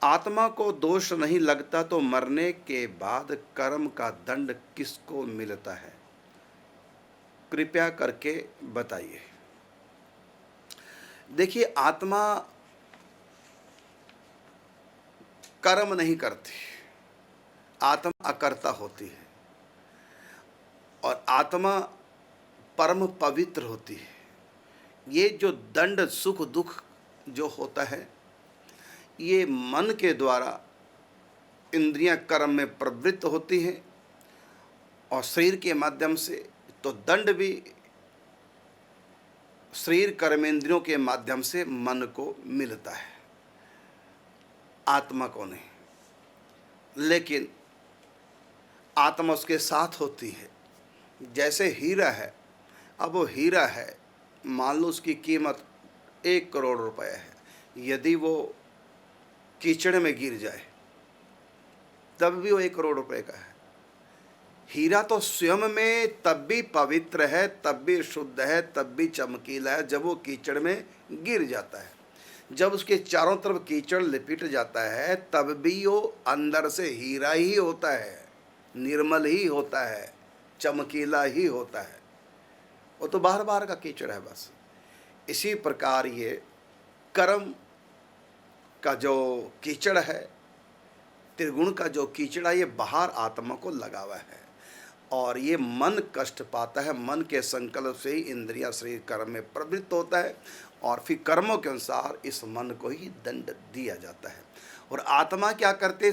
आत्मा को दोष नहीं लगता तो मरने के बाद कर्म का दंड किसको मिलता है? कृपया करके बताइए। देखिए, आत्मा कर्म नहीं करती, आत्मा अकर्ता होती है और आत्मा परम पवित्र होती है। ये जो दंड सुख दुख जो होता है, ये मन के द्वारा इंद्रियां कर्म में प्रवृत्त होती हैं और शरीर के माध्यम से, तो दंड भी शरीर कर्मेंद्रियों के माध्यम से मन को मिलता है, आत्मा को नहीं। लेकिन आत्मा उसके साथ होती है। जैसे हीरा है, अब वो हीरा है, मान लो उसकी कीमत 1 करोड़ रुपए है, यदि वो कीचड़ में गिर जाए तब भी वो 1 करोड़ रुपए का है। हीरा तो स्वयं में तब भी पवित्र है, तब भी शुद्ध है, तब भी चमकीला है जब वो कीचड़ में गिर जाता है। जब उसके चारों तरफ कीचड़ लिपट जाता है तब भी वो अंदर से हीरा ही होता है, निर्मल ही होता है, चमकीला ही होता है। वो तो बाहर बाहर का कीचड़ है बस। इसी प्रकार ये कर्म का जो कीचड़ है, त्रिगुण का जो कीचड़ है, ये बाहर आत्मा को लगा हुआ है और ये मन कष्ट पाता है। मन के संकल्प से ही इंद्रिया शरीर कर्म में प्रवृत्त होता है और फिर कर्मों के अनुसार इस मन को ही दंड दिया जाता है। और आत्मा क्या करते,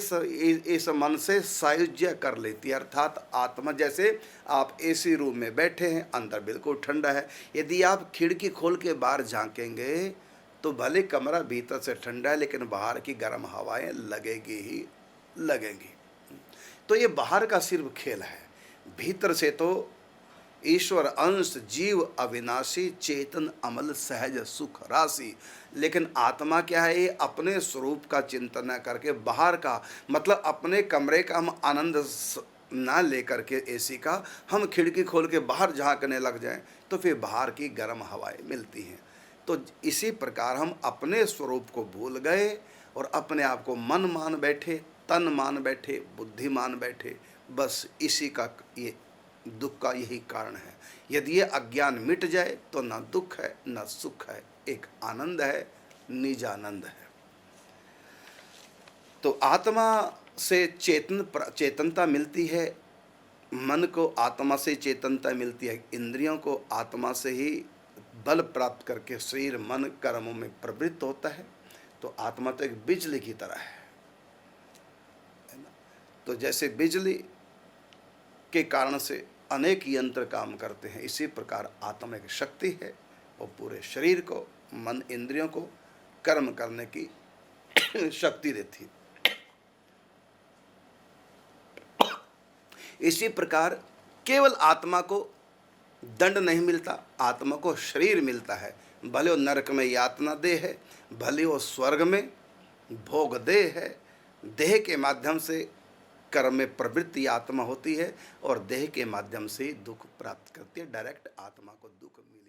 इस मन से सायुज्य कर लेती है। अर्थात आत्मा, जैसे आप एसी रूम में बैठे हैं, अंदर बिल्कुल ठंडा है, यदि आप खिड़की खोल के बाहर झांकेंगे तो भले कमरा भीतर से ठंडा है लेकिन बाहर की गर्म हवाएं लगेगी ही लगेंगी। तो ये बाहर का सिर्फ खेल है, भीतर से तो ईश्वर अंश जीव अविनाशी चेतन अमल सहज सुख राशि। लेकिन आत्मा क्या है, ये अपने स्वरूप का चिंतन न करके बाहर का, मतलब अपने कमरे का हम आनंद ना लेकर के एसी का हम खिड़की खोल के बाहर झांकने लग जाएं तो फिर बाहर की गर्म हवाएं मिलती हैं। तो इसी प्रकार हम अपने स्वरूप को भूल गए और अपने आप को मन मान बैठे, तन मान बैठे, बुद्धि मान बैठे। बस इसी का ये दुख का यही कारण है। यदि ये अज्ञान मिट जाए तो ना दुख है ना सुख है, एक आनंद है, निजानंद है। तो आत्मा से चेतनता मिलती है, मन को आत्मा से चेतनता मिलती है, इंद्रियों को आत्मा से ही बल प्राप्त करके शरीर मन कर्मों में प्रवृत्त होता है। तो आत्मा तो एक बिजली की तरह है ना। तो जैसे बिजली के कारण से अनेक यंत्र काम करते हैं, इसी प्रकार आत्मा एक शक्ति है, वो पूरे शरीर को, मन इंद्रियों को कर्म करने की शक्ति देती है। इसी प्रकार केवल आत्मा को दंड नहीं मिलता, आत्मा को शरीर मिलता है। भले वो नरक में यातना दे है, भले वो स्वर्ग में भोग दे है। देह के माध्यम से कर्म में प्रवृत्ति आत्मा होती है और देह के माध्यम से दुख प्राप्त करती है। डायरेक्ट आत्मा को दुख मिलता है।